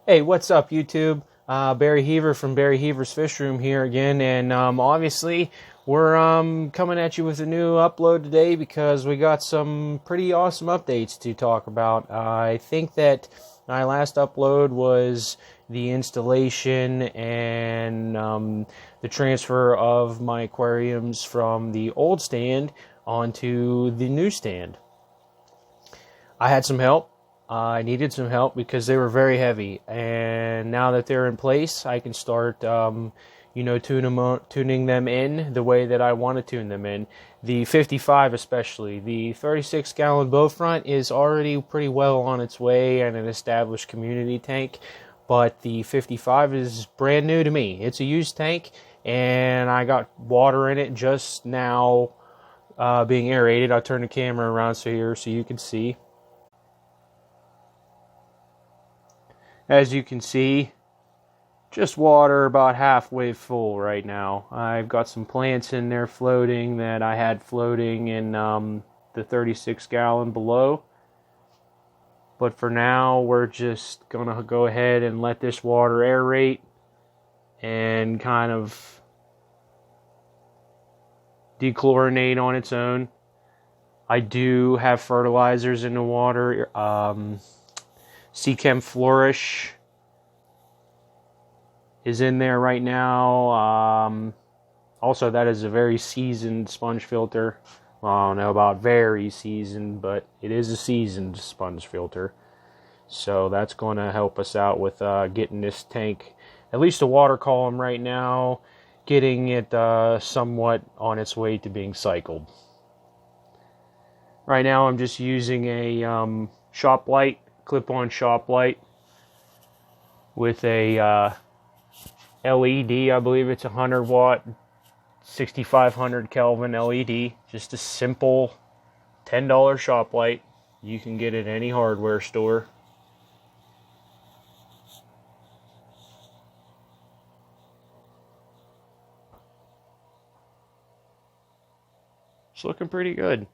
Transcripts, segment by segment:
Hey, what's up, YouTube? Barry Heaver from Barry Heaver's Fish Room here again, and obviously we're coming at you with a new upload today because we got some pretty awesome updates to talk about. I think that my last upload was the installation and the transfer of my aquariums from the old stand onto the new stand. I had some help. I needed some help because they were very heavy, and now that they're in place, I can start, tuning them in the way that I want to tune them in. The 55 especially. The 36-gallon bow front is already pretty well on its way and an established community tank, but the 55 is brand new to me. It's a used tank, and I got water in it just now being aerated. I'll turn the camera around so you can see. As you can see, just water about halfway full right now. I've got some plants in there floating that I had floating in the 36-gallon below. But for now, we're just going to go ahead and let this water aerate and kind of dechlorinate on its own. I do have fertilizers in the water. Seachem Flourish is in there right now. Also, that is a very seasoned sponge filter. Well, I don't know about very seasoned, but it is a seasoned sponge filter. So that's going to help us out with getting this tank, at least a water column right now, getting it somewhat on its way to being cycled. Right now I'm just using a shop light, clip-on shop light with a LED. I believe it's 100 watt 6500 Kelvin LED. Just a simple $10 shop light. You can get it at any hardware store. It's looking pretty good,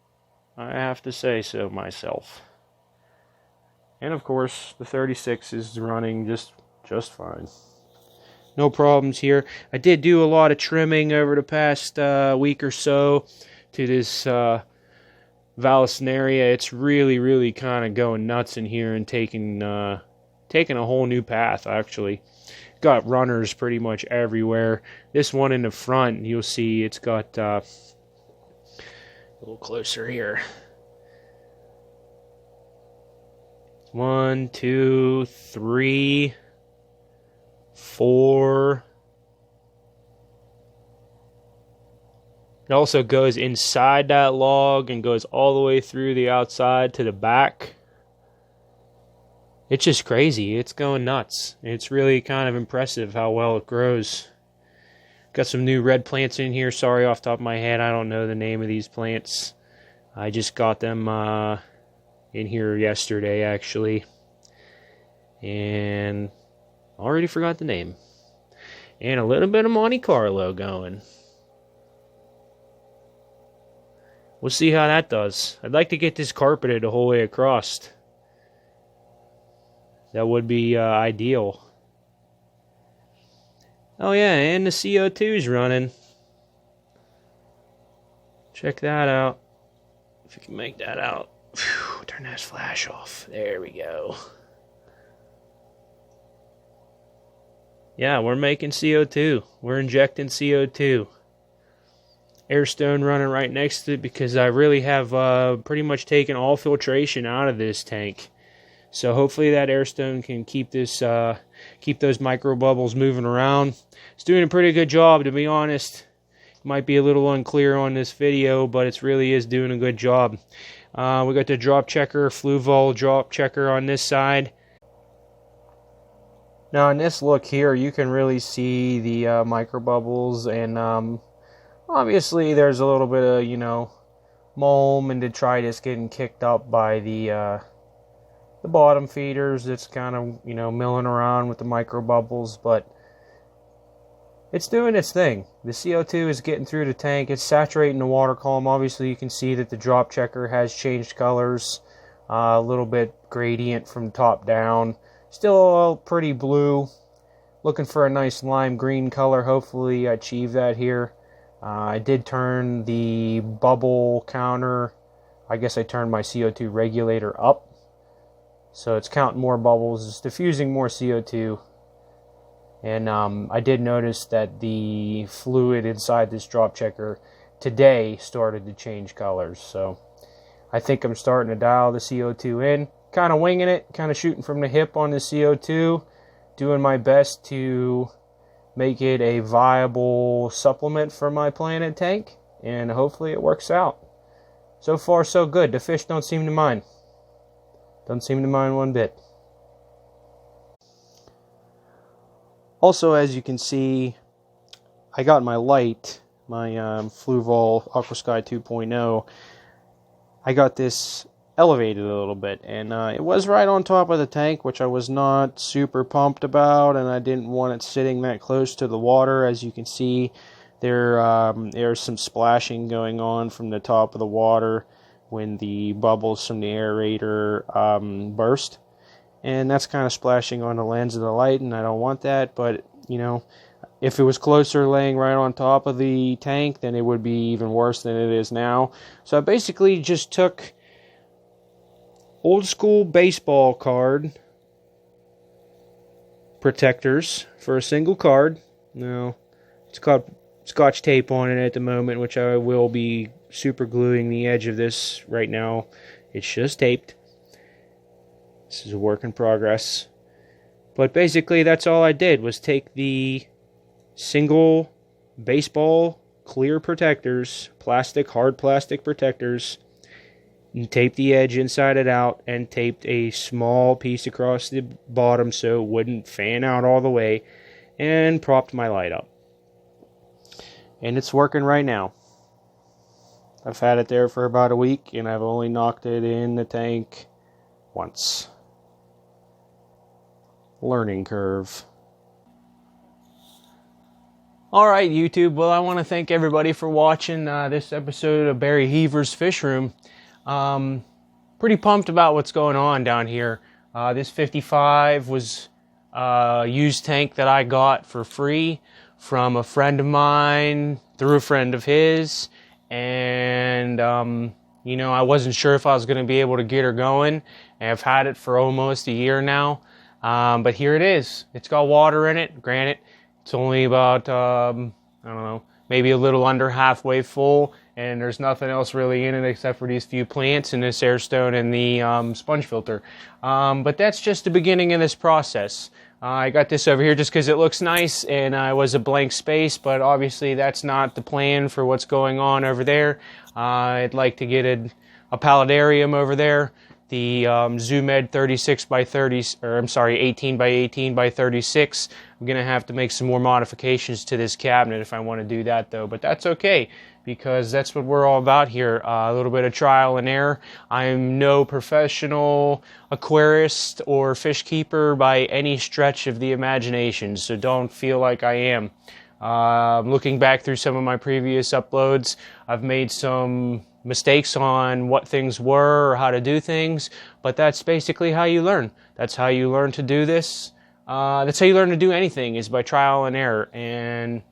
I have to say so myself. And of course, the 36 is running just fine. No problems here. I did do a lot of trimming over the past week or so to this Vallisneria. It's really kind of going nuts in here and taking a whole new path, actually. Got runners pretty much everywhere. This one in the front, you'll see it's got a little closer here. 1, 2, 3, 4. It also goes inside that log and goes all the way through the outside to the back. It's just crazy. It's going nuts. It's really kind of impressive how well it grows. Got some new red plants in here. Sorry, off the top of my head, I don't know the name of these plants. I just got them in here yesterday, actually, and already forgot the name. And a little bit of Monte Carlo going. We'll see how that does. I'd like to get this carpeted the whole way across. That would be ideal. Oh yeah, and the CO2 is running. Check that out. If you can make that out. Whew, turn that flash off. There we go. Yeah, we're making CO2. We're injecting CO2. Airstone running right next to it because I really have pretty much taken all filtration out of this tank. So hopefully that airstone can keep those micro bubbles moving around. It's doing a pretty good job, to be honest. It might be a little unclear on this video, but it really is doing a good job. We got the drop checker, Fluval drop checker on this side. Now in this look here, you can really see the micro bubbles, and obviously there's a little bit of, mulm and detritus getting kicked up by the bottom feeders. It's kind of, milling around with the micro bubbles, but it's doing its thing. The CO2 is getting through the tank. It's saturating the water column. Obviously, you can see that the drop checker has changed colors. A little bit gradient from top down. Still pretty blue. Looking for a nice lime green color. Hopefully I achieve that here. I did turn the bubble counter. I guess I turned my CO2 regulator up. So it's counting more bubbles. It's diffusing more CO2. And I did notice that the fluid inside this drop checker today started to change colors. So I think I'm starting to dial the CO2 in. Kind of winging it, kind of shooting from the hip on the CO2. Doing my best to make it a viable supplement for my Planet tank. And hopefully it works out. So far so good. The fish don't seem to mind. Don't seem to mind one bit. Also, as you can see, I got my light, my Fluval Aquasky 2.0. I got this elevated a little bit, and it was right on top of the tank, which I was not super pumped about, and I didn't want it sitting that close to the water. As you can see, there's some splashing going on from the top of the water when the bubbles from the aerator burst. And that's kind of splashing on the lens of the light, and I don't want that. But, you know, if it was closer laying right on top of the tank, then it would be even worse than it is now. So I basically just took old school baseball card protectors for a single card. Now, it's got Scotch tape on it at the moment, which I will be super gluing the edge of this right now. It's just taped. This is a work in progress. But basically that's all I did was take the single baseball clear protectors, hard plastic protectors, and taped the edge inside it out and taped a small piece across the bottom so it wouldn't fan out all the way, and propped my light up. And it's working right now. I've had it there for about a week and I've only knocked it in the tank once. Learning curve. Alright, YouTube. Well, I want to thank everybody for watching this episode of Barry Heaver's Fish Room. Pretty pumped about what's going on down here. This 55 was a used tank that I got for free from a friend of mine through a friend of his. And, you know, I wasn't sure if I was going to be able to get her going. And I've had it for almost a year now. But here it is. It's got water in it. Granted, it's only about, I don't know, maybe a little under halfway full. And there's nothing else really in it except for these few plants and this air stone and the sponge filter. But that's just the beginning of this process. I got this over here just because it looks nice and it was a blank space, but obviously that's not the plan for what's going on over there. I'd like to get a paludarium over there. The Zoomed 36 by 30, or I'm sorry, 18 by 18 by 36. I'm going to have to make some more modifications to this cabinet if I want to do that though, but that's okay because that's what we're all about here, a little bit of trial and error. I'm no professional aquarist or fish keeper by any stretch of the imagination, so don't feel like I am. Looking back through some of my previous uploads, I've made some mistakes on what things were or how to do things, but that's basically how you learn. That's how you learn to do this. That's how you learn to do anything, is by trial and error. And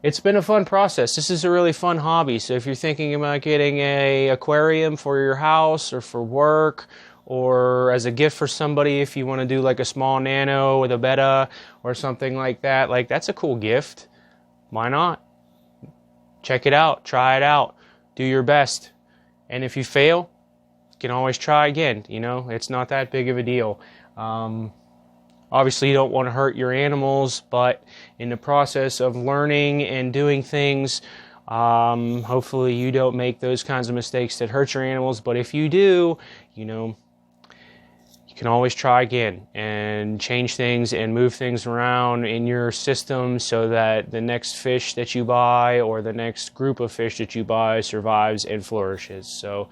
it's been a fun process. This is a really fun hobby. So if you're thinking about getting a aquarium for your house or for work or as a gift for somebody, if you want to do like a small nano with a betta or something like that, like that's a cool gift. Why not? Check it out. Try it out. Do your best. And if you fail, you can always try again. You know, it's not that big of a deal. Obviously, you don't want to hurt your animals, but in the process of learning and doing things, hopefully you don't make those kinds of mistakes that hurt your animals. But if you do, you know, you can always try again and change things and move things around in your system so that the next fish that you buy or the next group of fish that you buy survives and flourishes. So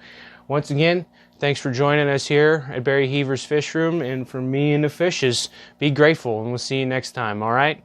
once again, thanks for joining us here at Barry Heaver's Fish Room. And for me and the fishes, be grateful, and we'll see you next time, all right?